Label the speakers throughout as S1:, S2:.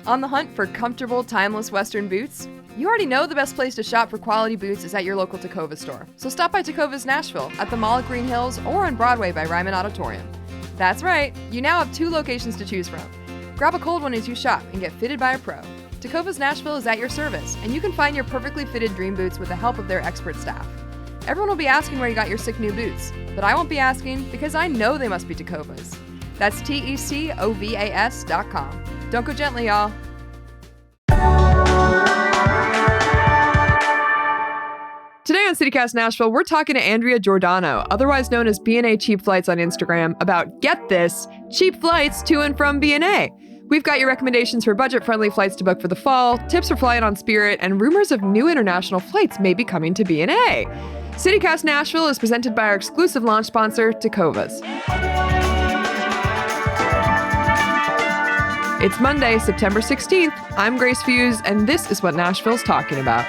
S1: On the hunt for comfortable, timeless Western boots? You already know the best place to shop for quality boots is at your local Tacova store. So stop by Tacova's Nashville at the Mall at Green Hills or on Broadway by Ryman Auditorium. That's right, you now have 2 locations to choose from. Grab a cold one as you shop and get fitted by a pro. Tacova's Nashville is at your service, and you can find your perfectly fitted dream boots with the help of their expert staff. Everyone will be asking where you got your sick new boots, but I won't be asking because I know they must be Tacovas. That's TECOVAS.com. Don't go gently, y'all. Today on CityCast Nashville, we're talking to Andrea Giordano, otherwise known as BNA Cheap Flights on Instagram, about, get this, cheap flights to and from BNA. We've got your recommendations for budget-friendly flights to book for the fall, tips for flying on Spirit, and rumors of new international flights may be coming to BNA. CityCast Nashville is presented by our exclusive launch sponsor, Tacovas. It's Monday, September 16th. I'm Grace Fuse, and this is what Nashville's talking about.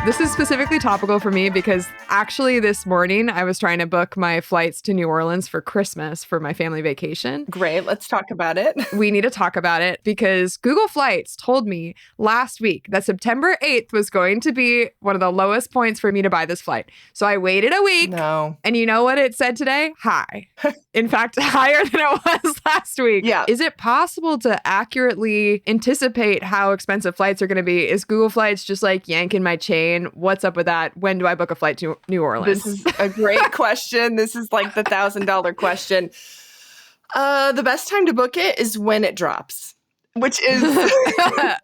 S1: This is specifically topical for me because actually this morning I was trying to book my flights to New Orleans for Christmas for my family vacation.
S2: Great. Let's talk about it.
S1: We need to talk about it because Google Flights told me last week that September 8th was going to be one of the lowest points for me to buy this flight. So I waited a week.
S2: No.
S1: And you know what it said today? High. In fact, higher than it was last week.
S2: Yeah.
S1: Is it possible to accurately anticipate how expensive flights are going to be? Is Google Flights just like yanking my chain? What's up with that? When do I book a flight to New Orleans?
S2: This is a great question. This is like the $1,000 question. The best time to book it is when it drops, which is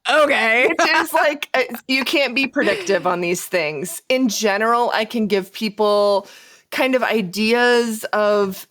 S1: okay.
S2: Which is like you can't be predictive on these things. In general, I can give people kind of ideas of,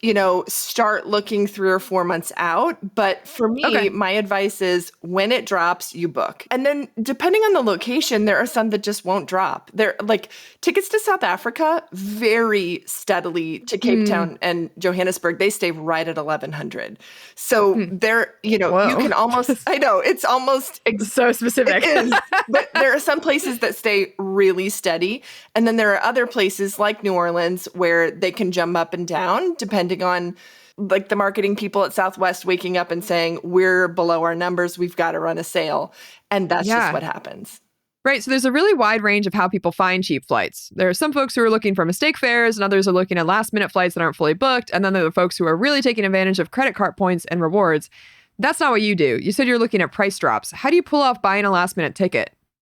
S2: start looking 3 or 4 months out. But for me, my advice is when it drops, you book. And then depending on the location, there are some that just won't drop. They're like tickets to South Africa, very steadily to Cape Town and Johannesburg. They stay right at 1,100. So they're, you can almost, I know it's almost
S1: so specific.
S2: It is, but there are some places that stay really steady. And then there are other places like New Orleans where they can jump up and down depending on like the marketing people at Southwest waking up and saying, we're below our numbers, we've got to run a sale. And that's just what happens.
S1: Right. So there's a really wide range of how people find cheap flights. There are some folks who are looking for mistake fares and others are looking at last minute flights that aren't fully booked. And then there are the folks who are really taking advantage of credit card points and rewards. That's not what you do. You said you're looking at price drops. How do you pull off buying a last minute ticket?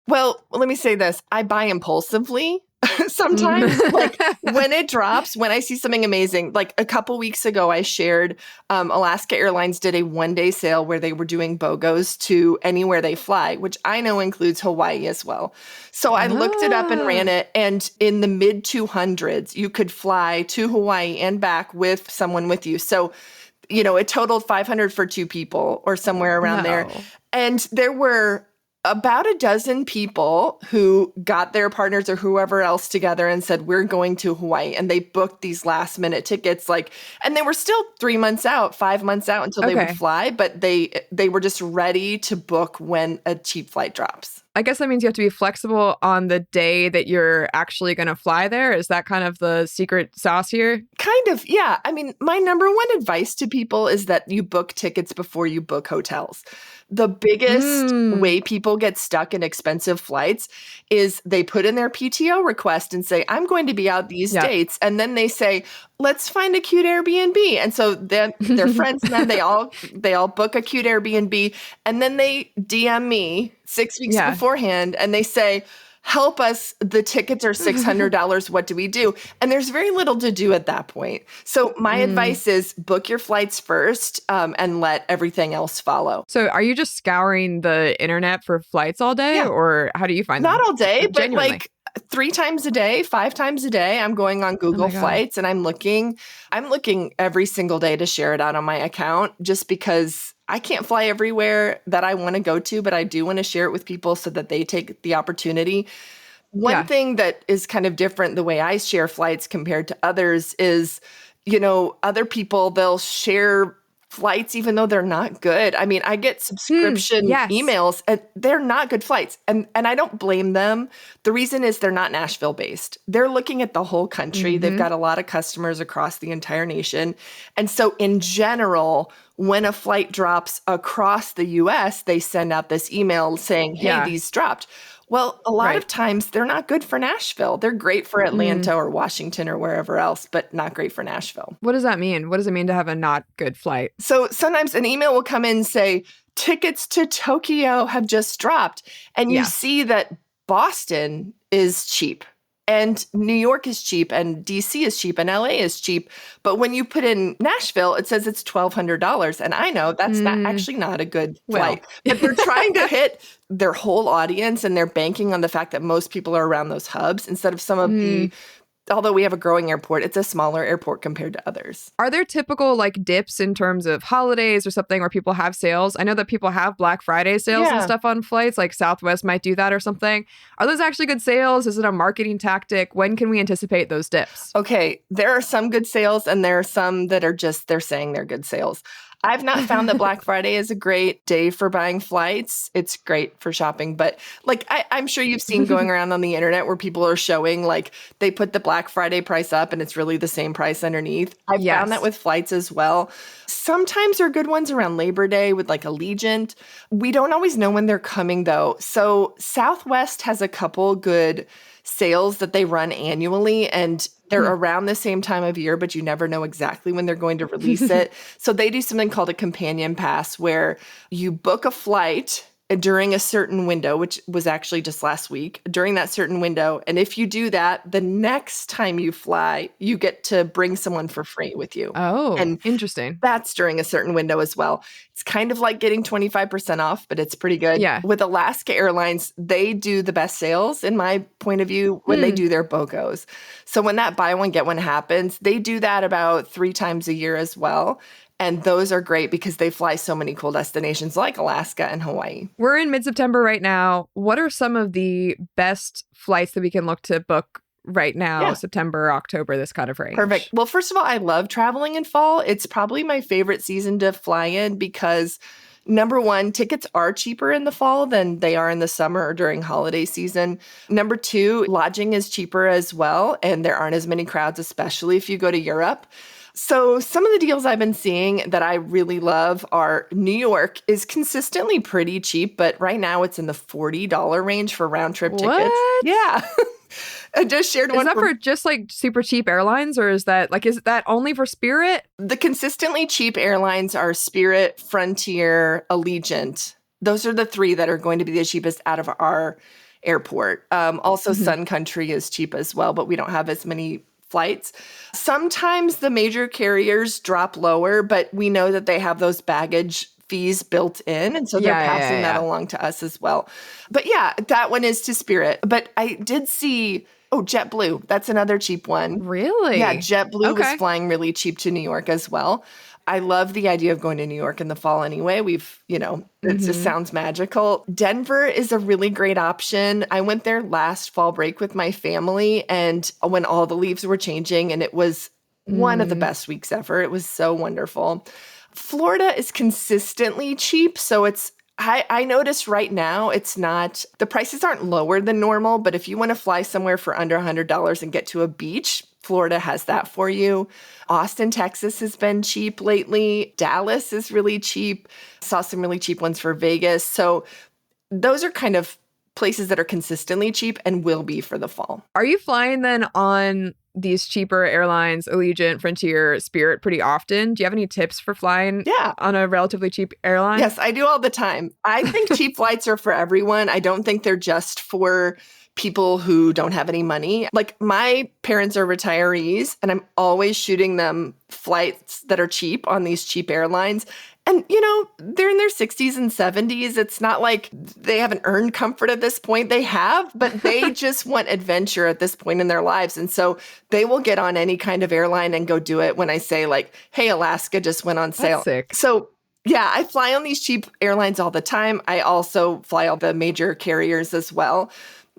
S2: Well, let me say this. I buy impulsively. Sometimes, like when it drops, when I see something amazing, like a couple weeks ago, I shared Alaska Airlines did a 1-day sale where they were doing BOGOs to anywhere they fly, which I know includes Hawaii as well. So I looked it up and ran it. And in the mid 200s, you could fly to Hawaii and back with someone with you. So, it totaled $500 for 2 people or somewhere around there. And there were about a dozen people who got their partners or whoever else together and said, we're going to Hawaii. And they booked these last minute tickets, and they were still 3 months out, 5 months out until they would fly. But they were just ready to book when a cheap flight drops.
S1: I guess that means you have to be flexible on the day that you're actually going to fly there. Is that kind of the secret sauce here?
S2: Kind of, yeah. I mean, my number one advice to people is that you book tickets before you book hotels. The biggest way people get stuck in expensive flights is they put in their PTO request and say, I'm going to be out these dates. And then they say, let's find a cute Airbnb. And so then their friends and them, they all book a cute Airbnb. And then they DM me 6 weeks beforehand and they say, help us, the tickets are $600. What do we do? And there's very little to do at that point. So my advice is book your flights first and let everything else follow.
S1: So are you just scouring the internet for flights all day or how do you find them?
S2: Not all day, but
S1: genuinely?
S2: like 3 times a day, 5 times a day, I'm going on Google Flights and I'm looking every single day to share it out on my account just because I can't fly everywhere that I want to go to, but I do want to share it with people so that they take the opportunity. One thing that is kind of different the way I share flights compared to others is, other people, they'll share flights, even though they're not good. I mean, I get subscription
S1: Yes.
S2: emails and they're not good flights. And I don't blame them. The reason is they're not Nashville based. They're looking at the whole country. They've got a lot of customers across the entire nation. And so in general, when a flight drops across the US, they send out this email saying, hey, these dropped. Well, a lot of times they're not good for Nashville. They're great for Atlanta or Washington or wherever else, but not great for Nashville.
S1: What does that mean? What does it mean to have a not good flight?
S2: So sometimes an email will come in and say, tickets to Tokyo have just dropped. And you see that Boston is cheap. And New York is cheap, and DC is cheap, and LA is cheap. But when you put in Nashville, it says it's $1,200. And I know that's actually not a good flight. But they're trying to hit their whole audience, and they're banking on the fact that most people are around those hubs instead of some of the, although we have a growing airport, it's a smaller airport compared to others.
S1: Are there typical like dips in terms of holidays or something where people have sales? I know that people have Black Friday sales and stuff on flights, like Southwest might do that or something. Are those actually good sales? Is it a marketing tactic? When can we anticipate those dips?
S2: Okay, there are some good sales and there are some that are just, they're saying they're good sales. I've not found that Black Friday is a great day for buying flights. It's great for shopping, but like I'm sure you've seen going around on the internet where people are showing like they put the Black Friday price up and it's really the same price underneath. I've found that with flights as well. Sometimes there are good ones around Labor Day with like Allegiant. We don't always know when they're coming though. So Southwest has a couple good sales that they run annually, and they're around the same time of year, but you never know exactly when they're going to release it. So they do something called a companion pass where you book a flight during a certain window, which was actually just last week, during that certain window. And if you do that, the next time you fly, you get to bring someone for free with you.
S1: Oh,
S2: and
S1: interesting.
S2: That's during a certain window as well. It's kind of like getting 25% off, but it's pretty good.
S1: Yeah.
S2: With Alaska Airlines, they do the best sales, in my point of view, when they do their BOGOs. So when that buy one, get one happens, they do that about 3 times a year as well. And those are great because they fly so many cool destinations like Alaska and Hawaii.
S1: We're in mid-September right now. What are some of the best flights that we can look to book right now, September, October, this kind of range?
S2: Perfect. Well, first of all, I love traveling in fall. It's probably my favorite season to fly in because number one, tickets are cheaper in the fall than they are in the summer or during holiday season. Number two, lodging is cheaper as well, and there aren't as many crowds, especially if you go to Europe. So some of the deals I've been seeing that I really love are New York is consistently pretty cheap, but right now it's in the $40 range for round trip tickets. Yeah. I just shared one.
S1: Is that for just like super cheap airlines, or is that only for Spirit?
S2: The consistently cheap airlines are Spirit, Frontier, Allegiant. Those are the 3 that are going to be the cheapest out of our airport. Also, Sun Country is cheap as well, but we don't have as many flights. Sometimes the major carriers drop lower, but we know that they have those baggage fees built in. And so they're passing that along to us as well. But yeah, that one is to Spirit. But I did see, JetBlue. That's another cheap one.
S1: Really?
S2: Yeah, JetBlue was flying really cheap to New York as well. I love the idea of going to New York in the fall anyway. It just sounds magical. Denver is a really great option. I went there last fall break with my family and when all the leaves were changing, and it was one of the best weeks ever. It was so wonderful. Florida is consistently cheap. So I notice right now the prices aren't lower than normal, but if you want to fly somewhere for under $100 and get to a beach, Florida has that for you. Austin, Texas has been cheap lately. Dallas is really cheap. Saw some really cheap ones for Vegas. So those are kind of places that are consistently cheap and will be for the fall.
S1: Are you flying then on these cheaper airlines, Allegiant, Frontier, Spirit, pretty often? Do you have any tips for flying on a relatively cheap airline?
S2: Yes, I do all the time. I think cheap flights are for everyone. I don't think they're just for people who don't have any money. Like my parents are retirees and I'm always shooting them flights that are cheap on these cheap airlines. And, they're in their 60s and 70s. It's not like they haven't earned comfort at this point. They have, but they just want adventure at this point in their lives. And so they will get on any kind of airline and go do it when I say like, hey, Alaska just went on sale.
S1: That's sick.
S2: So yeah, I fly on these cheap airlines all the time. I also fly all the major carriers as well.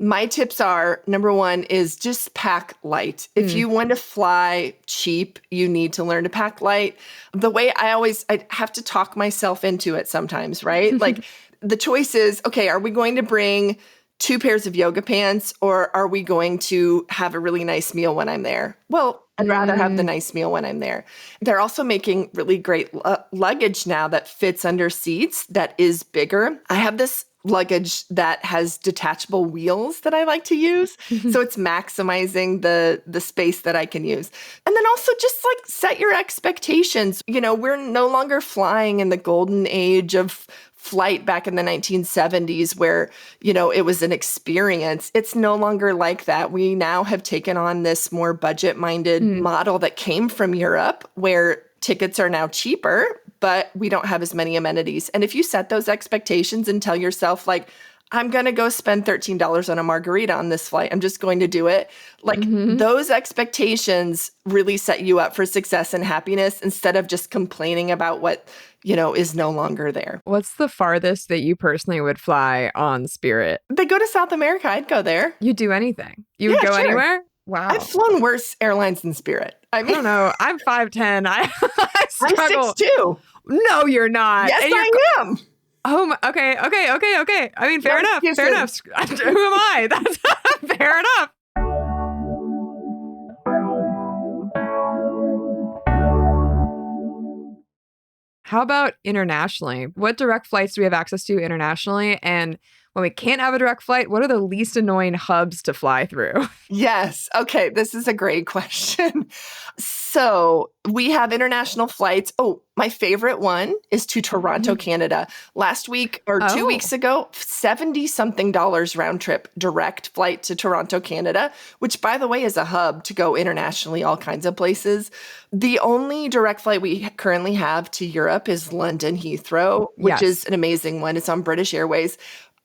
S2: My tips are, number one is just pack light. If you want to fly cheap, you need to learn to pack light. The way I have to talk myself into it sometimes, right? Like the choice is, okay, are we going to bring 2 pairs of yoga pants or are we going to have a really nice meal when I'm there? Well, I'd rather have the nice meal when I'm there. They're also making really great luggage now that fits under seats that is bigger. I have this luggage that has detachable wheels that I like to use. So it's maximizing the space that I can use. And then also just like set your expectations. You know, we're no longer flying in the golden age of flight back in the 1970s where, you know, it was an experience. It's no longer like that. We now have taken on this more budget-minded model that came from Europe where tickets are now cheaper, but we don't have as many amenities. And if you set those expectations and tell yourself, like, I'm going to go spend $13 on a margarita on this flight, I'm just going to do it. Like, those expectations really set you up for success and happiness instead of just complaining about what, you know, is no longer there.
S1: What's the farthest that you personally would fly on Spirit?
S2: They go to South America. I'd go there.
S1: You'd do anything. You would go anywhere? Wow.
S2: I've flown worse airlines than Spirit. I mean,
S1: I don't know. I'm 5'10". I struggle.
S2: I'm 6'2".
S1: No, you're not.
S2: Yes, I am.
S1: Oh, my, okay. I mean, fair enough. Who am I? That's fair enough. How about internationally? What direct flights do we have access to internationally? And when we can't have a direct flight, what are the least annoying hubs to fly through?
S2: Yes. Okay. This is a great question. So we have international flights. Oh, my favorite one is to Toronto, Canada. Last week or 2 weeks ago, $70-something round trip direct flight to Toronto, Canada, which, by the way, is a hub to go internationally, all kinds of places. The only direct flight we currently have to Europe is London Heathrow, which is an amazing one. It's on British Airways.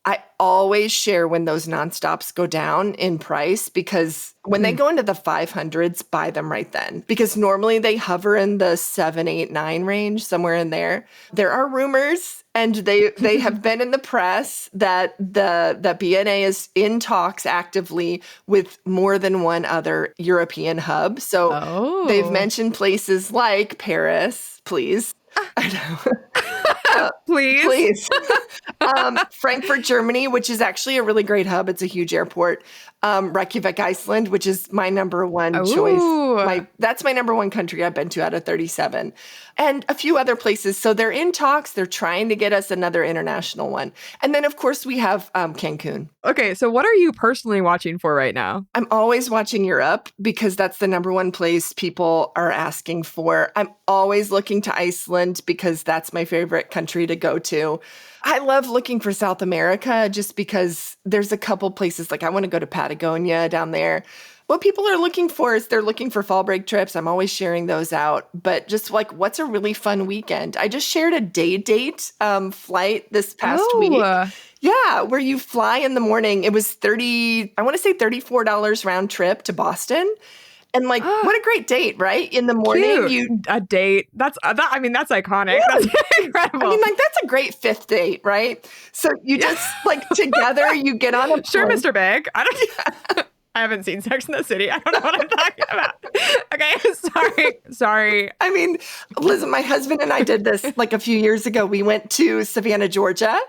S2: I always share when those nonstops go down in price because when they go into the 500s, buy them right then. Because normally they hover in the 7, 8, 9 range, somewhere in there. There are rumors, and they have been in the press that the BNA is in talks actively with more than one other European hub. So they've mentioned places like Paris, please. I know. Please. Frankfurt, Germany, which is actually a really great hub. It's a huge airport. Reykjavik, Iceland, which is my number one choice. That's my number one country I've been to out of 37. And a few other places. So they're in talks. They're trying to get us another international one. And then, of course, we have Cancun.
S1: Okay, so what are you personally watching for right now?
S2: I'm always watching Europe because that's the number one place people are asking for. I'm always looking to Iceland because that's my favorite country to go to. I love looking for South America just because there's a couple places, like I want to go to Patagonia down there. What people are looking for is they're looking for fall break trips. I'm always sharing those out. But just like, what's a really fun weekend? I just shared a day date flight this past week. Yeah, where you fly in the morning. It was $34 round trip to Boston. And like, what a great date, right? In the morning,
S1: a date. That's iconic.
S2: Yeah.
S1: That's incredible.
S2: I mean, like, that's a great fifth date, right? So you just like together, you get on a plane.
S1: Sure, Mr. Big. I haven't seen Sex in the City. I don't know what I'm talking about. Okay, sorry.
S2: I mean, listen, my husband and I did this like a few years ago. We went to Savannah, Georgia,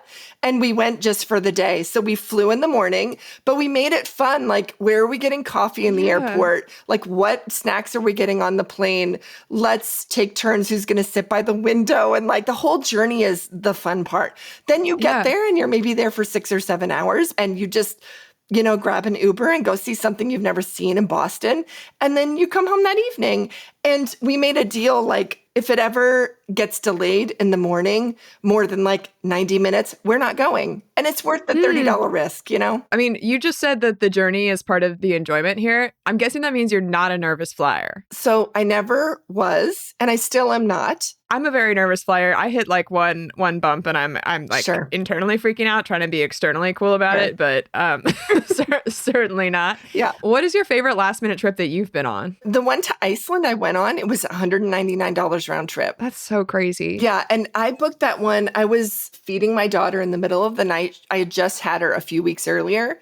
S2: and we went just for the day. So we flew in the morning, but we made it fun. Like, where are we getting coffee in the airport? Like, what snacks are we getting on the plane? Let's take turns who's going to sit by the window. And like, the whole journey is the fun part. Then you get there and you're maybe there for 6 or 7 hours and you just, you know, grab an Uber and go see something you've never seen in Boston. And then you come home that evening. And we made a deal, like, if it ever gets delayed in the morning, more than like 90 minutes, we're not going. And it's worth the $30 risk, you know?
S1: I mean, you just said that the journey is part of the enjoyment here. I'm guessing that means you're not a nervous flyer.
S2: So I never was, and I still am not.
S1: I'm a very nervous flyer. I hit like one bump and I'm like internally freaking out, trying to be externally cool about it, but certainly not.
S2: Yeah.
S1: What is your favorite last minute trip that you've been on?
S2: The one to Iceland I went on, it was $199 round trip.
S1: That's so crazy.
S2: Yeah. And I booked that one. I was feeding my daughter in the middle of the night. I had just had her a few weeks earlier.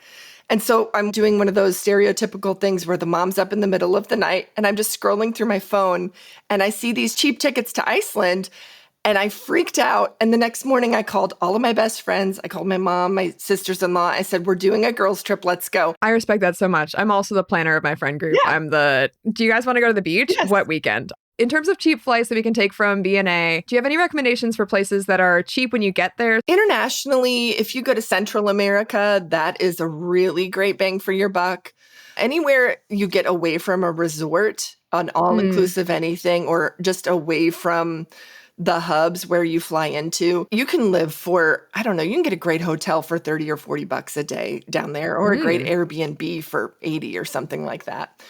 S2: And so I'm doing one of those stereotypical things where the mom's up in the middle of the night and I'm just scrolling through my phone and I see these cheap tickets to Iceland and I freaked out. And the next morning I called all of my best friends. I called my mom, my sisters-in-law. I said, we're doing a girls trip. Let's go.
S1: I respect that so much. I'm also the planner of my friend group.
S2: Yeah.
S1: Do you guys want to go to the beach?
S2: Yes.
S1: What weekend? In terms of cheap flights that we can take from BNA, do you have any recommendations for places that are cheap when you get there?
S2: Internationally, if you go to Central America, that is a really great bang for your buck. Anywhere you get away from a resort, an all-inclusive anything, or just away from the hubs where you fly into, you can live for, I don't know, you can get a great hotel for 30 or 40 bucks a day down there, or a great Airbnb for 80 or something like that.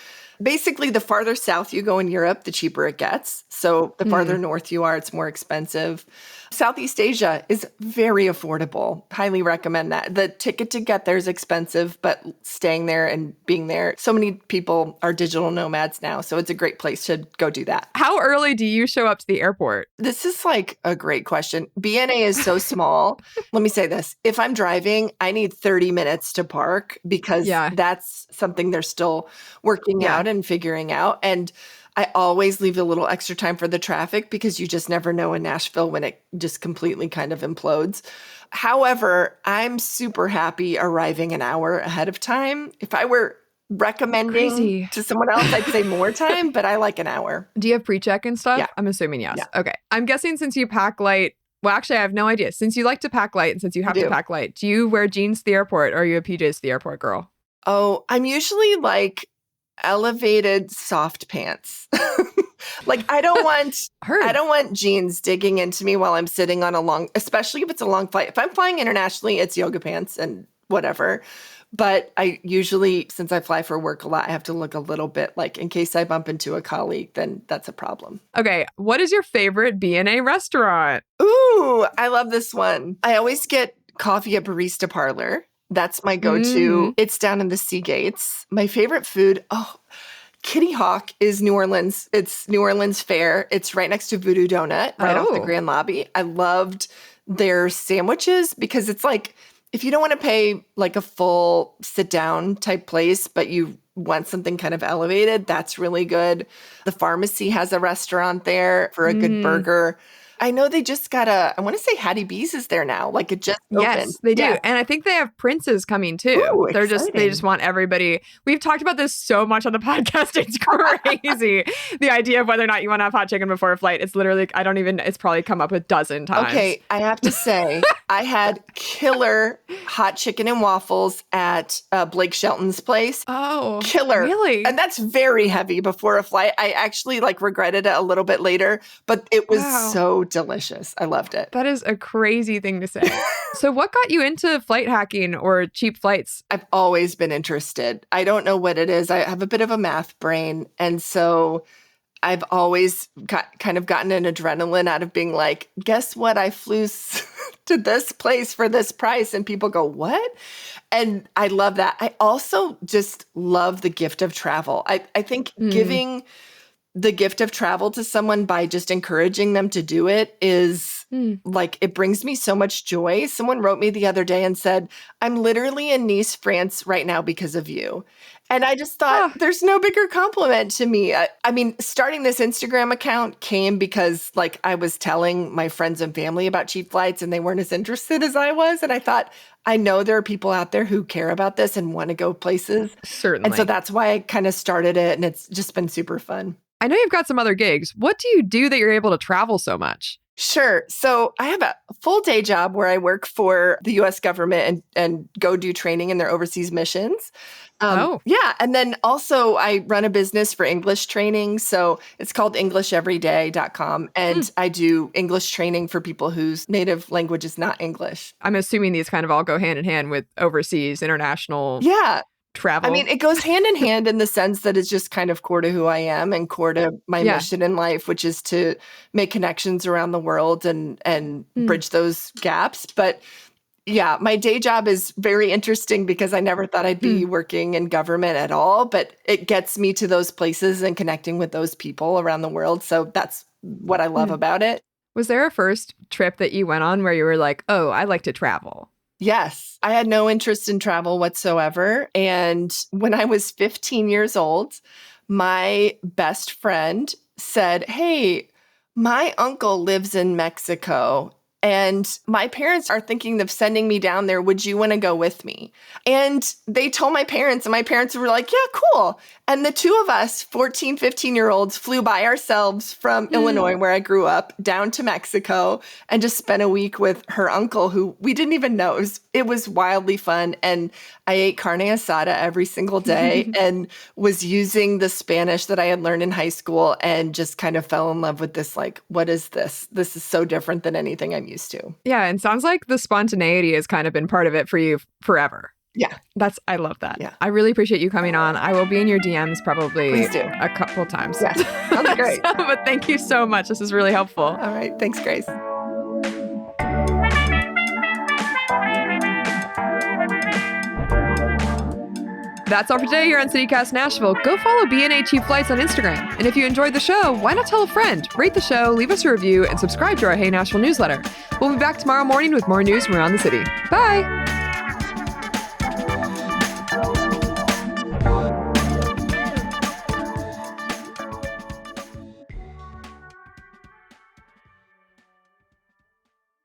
S2: Basically, the farther south you go in Europe, the cheaper it gets. So the farther north you are, it's more expensive. Southeast Asia is very affordable. Highly recommend that. The ticket to get there is expensive, but staying there and being there, so many people are digital nomads now. So it's a great place to go do that.
S1: How early do you show up to the airport?
S2: This is like a great question. BNA is so small. Let me say this. If I'm driving, I need 30 minutes to park because that's something they're still working out and figuring out. And I always leave a little extra time for the traffic because you just never know in Nashville when it just completely kind of implodes. However, I'm super happy arriving an hour ahead of time. If I were recommending to someone else, I'd say more time, but I like an hour.
S1: Do you have pre-check and stuff?
S2: Yeah.
S1: I'm assuming yes.
S2: Yeah.
S1: Okay. I'm guessing since you pack light, well, actually, I have no idea. Since you like to pack light and since you have to pack light, do you wear jeans to the airport or are you a PJs to the airport girl?
S2: Oh, I'm usually like elevated soft pants. Like I don't want jeans digging into me while I'm sitting on a long, especially if it's a long flight. If I'm flying internationally, it's yoga pants and whatever. But I usually, since I fly for work a lot, I have to look a little bit like in case I bump into a colleague, then that's a problem.
S1: Okay. What is your favorite BNA restaurant?
S2: Ooh, I love this one. I always get coffee at Barista Parlor. That's my go-to. It's down in the Sea Gates. My favorite food, Kitty Hawk is New Orleans. It's New Orleans fare. It's right next to Voodoo Donut, right off the Grand Lobby. I loved their sandwiches because it's like, if you don't want to pay like a full sit-down type place, but you want something kind of elevated, that's really good. The Pharmacy has a restaurant there for a good burger. I know they just got I want to say Hattie B's is there now. Like it just opened.
S1: Yes, they do. Yeah. And I think they have Prince's coming too.
S2: Ooh,
S1: they just want everybody. We've talked about this so much on the podcast. It's crazy. The idea of whether or not you want to have hot chicken before a flight. It's literally, it's probably come up a dozen times.
S2: Okay, I have to say, I had killer hot chicken and waffles at Blake Shelton's place.
S1: Oh,
S2: killer.
S1: Really?
S2: And that's very heavy before a flight. I actually regretted it a little bit later, but it was so delicious. I loved it.
S1: That is a crazy thing to say. So what got you into flight hacking or cheap flights?
S2: I've always been interested. I don't know what it is. I have a bit of a math brain. And so I've always gotten an adrenaline out of being like, guess what? I flew to this place for this price. And people go, what? And I love that. I also just love the gift of travel. I think giving the gift of travel to someone by just encouraging them to do it is it brings me so much joy. Someone wrote me the other day and said, I'm literally in Nice, France right now because of you. And I just thought there's no bigger compliment to me. I mean, starting this Instagram account came because I was telling my friends and family about cheap flights and they weren't as interested as I was. And I thought, I know there are people out there who care about this and want to go places.
S1: Certainly.
S2: And so that's why I kind of started it. And it's just been super fun.
S1: I know you've got some other gigs. What do you do that you're able to travel so much?
S2: Sure. So I have a full day job where I work for the U.S. government and go do training in their overseas missions. Yeah. And then also I run a business for English training. So it's called EnglishEveryday.com. And I do English training for people whose native language is not English.
S1: I'm assuming these kind of all go hand in hand with overseas, international travel.
S2: I mean, it goes hand in hand in the sense that it's just kind of core to who I am and core to my mission in life, which is to make connections around the world and bridge those gaps. But yeah, my day job is very interesting because I never thought I'd be working in government at all, but it gets me to those places and connecting with those people around the world. So that's what I love about it.
S1: Was there a first trip that you went on where you were like, oh, I like to travel?
S2: Yes. I had no interest in travel whatsoever. And when I was 15 years old, my best friend said, "Hey, my uncle lives in Mexico and my parents are thinking of sending me down there. Would you want to go with me?" And they told my parents, and my parents were like, "Yeah, cool." And the two of us, 14, 15-year-olds, flew by ourselves from Illinois, where I grew up, down to Mexico and just spent a week with her uncle, who we didn't even know. It was wildly fun. And I ate carne asada every single day and was using the Spanish that I had learned in high school and just kind of fell in love with this, like, what is this? This is so different than anything I'm used to.
S3: Yeah, and sounds like the spontaneity has kind of been part of it for you forever.
S2: Yeah.
S3: I love that.
S2: Yeah.
S3: I really appreciate you coming on. I will be in your DMs probably
S2: Please do.
S3: a couple times.
S2: Yeah. Sounds great.
S3: But thank you so much. This is really helpful.
S2: All right. Thanks, Grace.
S1: That's all for today here on CityCast Nashville. Go follow BNA Cheap Flights on Instagram. And if you enjoyed the show, why not tell a friend? Rate the show, leave us a review, and subscribe to our Hey Nashville newsletter. We'll be back tomorrow morning with more news from around the city. Bye!